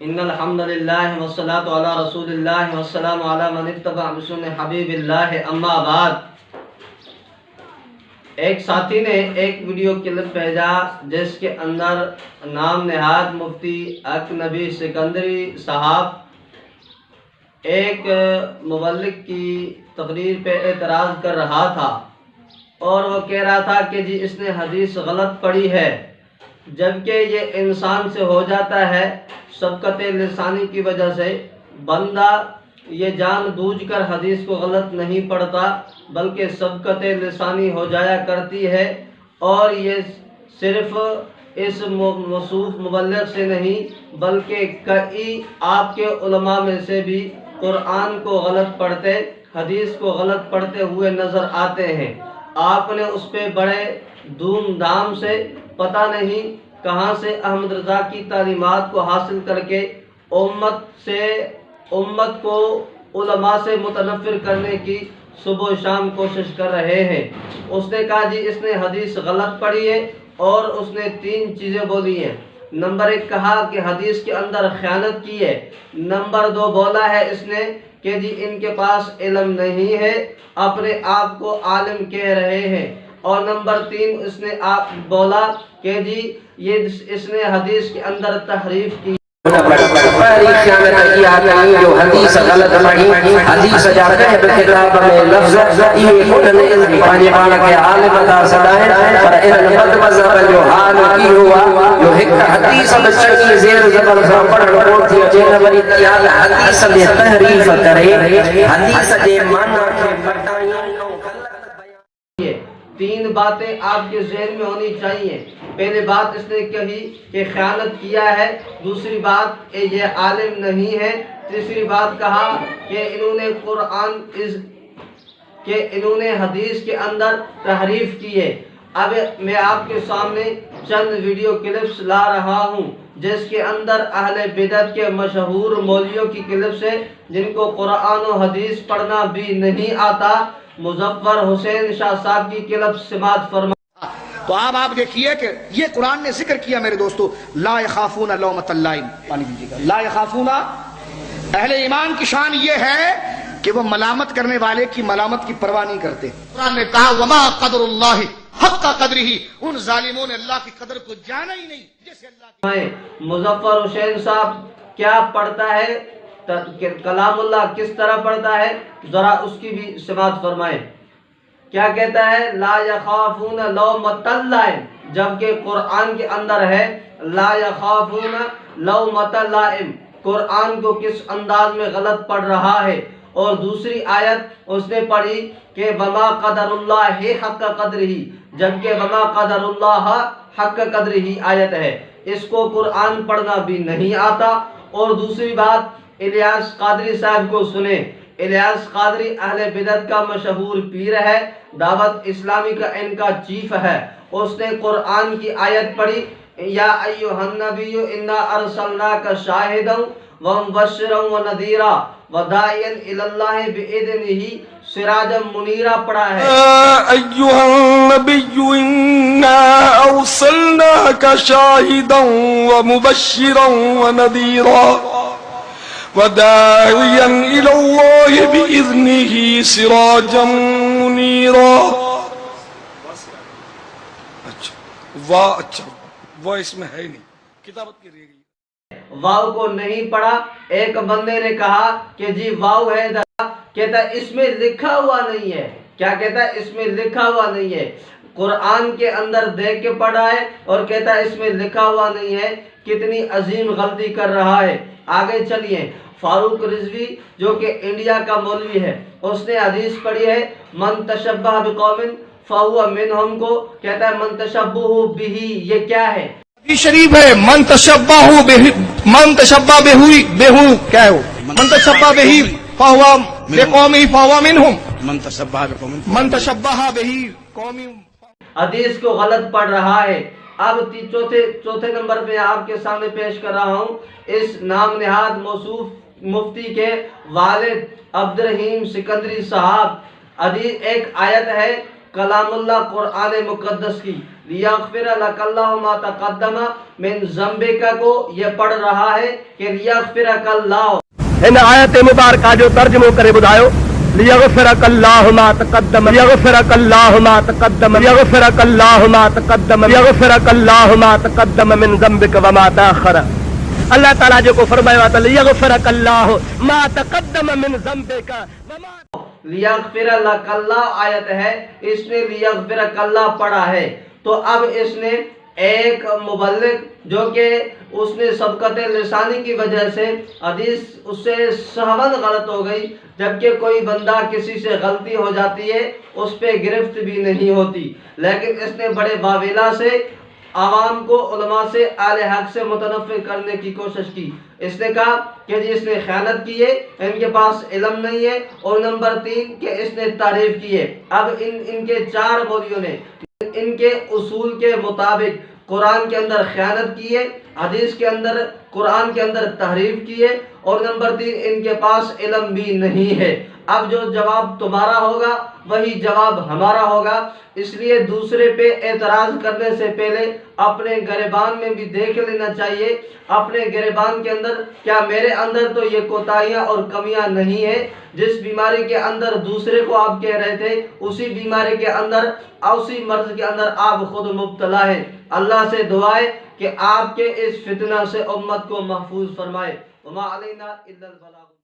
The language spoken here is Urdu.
ان الحمد للہ والصلاة علی رسول اللہ والسلام علی من اتبع بسنة حبیب اللہ، اما بعد۔ ایک ساتھی نے ایک ویڈیو کلپ بھیجا جس کے اندر نام نہاد مفتی اکنبی سکندری صاحب ایک مبلغ کی تقریر پہ اعتراض کر رہا تھا اور وہ کہہ رہا تھا کہ جی اس نے حدیث غلط پڑھی ہے، جبکہ یہ انسان سے ہو جاتا ہے سبقت لسانی کی وجہ سے۔ بندہ یہ جان بوجھ کر حدیث کو غلط نہیں پڑھتا بلکہ سبقت لسانی ہو جایا کرتی ہے، اور یہ صرف اس موصوف مبلغ سے نہیں بلکہ کئی آپ کے علماء میں سے بھی قرآن کو غلط پڑھتے، حدیث کو غلط پڑھتے ہوئے نظر آتے ہیں۔ آپ نے اس پہ بڑے دھوم دھام سے پتہ نہیں کہاں سے احمد رضا کی تعلیمات کو حاصل کر کے امت کو علماء سے متنفر کرنے کی صبح و شام کوشش کر رہے ہیں۔ اس نے کہا جی اس نے حدیث غلط پڑھی ہے اور اس نے 3 چیزیں بولی ہیں۔ نمبر 1 کہا کہ حدیث کے اندر خیانت کی ہے۔ نمبر 2 بولا ہے اس نے کہ جی ان کے پاس علم نہیں ہے، اپنے آپ کو عالم کہہ رہے ہیں۔ اور نمبر 3 اس نے بولا کہ جی یہ اس نے حدیث کے اندر تحریف کی۔ پہلی خیانت کیا نہیں جو حدیث غلط پڑھی، حدیث جاتے ہیں کتاب میں لفظ یہ خود نے پانی پانا کے عالم کا صدا ہے، پر ان بد مذہب جو حال کی ہوا جو ایک حدیث بچے کی زیر زبر سے پڑھن کو تھی جن وری تیال حدیث میں تحریف کرے، حدیث کے معنی کے بتائیں۔ 3 باتیں آپ کے ذہن میں ہونی چاہیے۔ پہلی بات اس نے کہی کہ خیانت کیا ہے، دوسری بات یہ عالم نہیں ہے، تیسری بات کہا کہ انہوں نے حدیث کے اندر تحریف کی ہے۔ اب میں آپ کے سامنے چند ویڈیو کلپس لا رہا ہوں جس کے اندر اہل بدعت کے مشہور مولویوں کی کلپس ہے جن کو قرآن و حدیث پڑھنا بھی نہیں آتا۔ مظفر حسین شاہ صاحب کی کلپس سماعت فرما۔ تو آپ دیکھیے کہ یہ قرآن نے ذکر کیا میرے دوستو، لا یخافون لومۃ لائم، پانی دیجیے گا، لا یخافون، اہل ایمان کی شان یہ ہے کہ وہ ملامت کرنے والے کی ملامت کی پرواہ نہیں کرتے۔ قرآن نے کہا وما قدر اللہ حق قدرہ، ان ظالموں نے اللہ کی قدر کو جانا ہی نہیں جیسے اللہ کی۔ مظفر حسین صاحب کیا پڑھتا ہے، کلام اللہ کس طرح پڑھتا ہے، ذرا اس کی بھی سماعت فرمائیں۔ کیا کہتا ہے؟ لا یخافون لومۃ لائم، جبکہ قرآن کے اندر ہے لا یخافون لومۃ لائم۔ قرآن کو کس انداز میں غلط پڑھ رہا ہے۔ اور دوسری آیت اس نے پڑھی کہ وما قدر اللہ حق قدرہ، جبکہ وما قدر اللہ حق قدرہ آیت ہے۔ اس کو قرآن پڑھنا بھی نہیں آتا۔ اور دوسری بات الیاس قادری صاحب کو سنیں۔ الیاس قادری اہل بدعت کا مشہور پیر ہے، دعوت اسلامی کا ان کا چیف ہے۔ اس نے قرآن کی آیت پڑھی یا ایھا النبی انا ارسلناک شاہدا ومبشرا ونذیرا وداعیا الی اللہ باذنہ سراجا منیرا پڑھا ہے۔ ایھا النبی انا ارسلناک شاہدا ومبشرا ونذیرا وداعيا إلى الله بإذنه سراجا منيرا۔ اچھا وہ اس میں ہے نہیں، کتابت کی رہ گئی۔ واو کو نہیں پڑھا۔ ایک بندے نے کہا کہ جی واو ہے، کہتا ہے اس میں لکھا ہوا نہیں ہے۔ کیا کہتا ہے؟ اس میں لکھا ہوا نہیں ہے۔ قرآن کے اندر دیکھ کے پڑھا ہے اور کہتا ہے اس میں لکھا ہوا نہیں ہے۔ کتنی عظیم غلطی کر رہا ہے۔ آگے چلیے، فاروق رضوی جو کہ انڈیا کا مولوی ہے، اس نے حدیث پڑھی ہے من تشبہ بقوم فہو منہم کو، کہتا ہے من تشبہ بہ، یہ کیا ہے؟ حدیث شریف ہے من تشبہ بہو، کیا ہے وہ؟ من تشبہ بہی فہو بقومی فہو منہم، من تشبہ بہی قومی۔ حدیث کو غلط پڑھ رہا ہے۔ اب چوتھے نمبر پہ آپ کے سامنے پیش کر رہا ہوں اس نام نہاد موصوف مفتی کے والد عبدالرحیم سکندری صاحب۔ ایک آیت ہے کلام اللہ قرآن مقدس کی، لیغفر لک اللہ ما تقدم من ذنبک کو یہ پڑھ رہا ہے کہ لیغفرک اللہ. ان آیت مبارکہ جو ترجمو کرے بدایو لیغفرک اللہ ما تقدم لیغفرک اللہ ما تقدم لیغفرک اللہ ما تقدم لیغفرک اللہ ما تقدم من ذنبک وما تاخر. اللہ تعالیٰ جو کو فرمایا تھا لیغفرک اللہ ما تقدم من ذنبک وما لیغفر لک اللہ آیت ہے، اس نے لیغفرک اللہ پڑھا ہے. تو اب اس نے ایک مبلغ جو کہ اس نے سبقت لسانی کی وجہ سے حدیث اس سے سہون غلط ہو گئی، جبکہ کوئی بندہ کسی سے غلطی ہو جاتی ہے اس پہ گرفت بھی نہیں ہوتی، لیکن اس نے بڑے باویلا سے عوام کو علماء سے اہل حق سے متنفر کرنے کی کوشش کی. اس نے کہا کہ جی اس نے خیانت کی ہے، ان کے پاس علم نہیں ہے، اور نمبر 3 کہ اس نے تعریف کی ہے. اب ان کے 4 مولویوں نے ان کے اصول کے مطابق قرآن کے اندر خیانت کی ہے، حدیث کے اندر قرآن کے اندر تحریف کی ہے، اور نمبر 3 ان کے پاس علم بھی نہیں ہے. اب جو جواب تمہارا ہوگا وہی جواب ہمارا ہوگا، اس لیے دوسرے پہ اعتراض کرنے سے پہلے اپنے گریبان میں بھی دیکھ لینا چاہیے، اپنے گریبان کے اندر کیا میرے اندر تو یہ کوتاہیاں اور کمیاں نہیں ہیں. جس بیماری کے اندر دوسرے کو آپ کہہ رہے تھے، اسی بیماری کے اندر اسی مرض کے اندر آپ خود مبتلا ہیں. اللہ سے دعا ہے کہ آپ کے اس فتنہ سے امت کو محفوظ فرمائے. وما علینا الا البلاغ.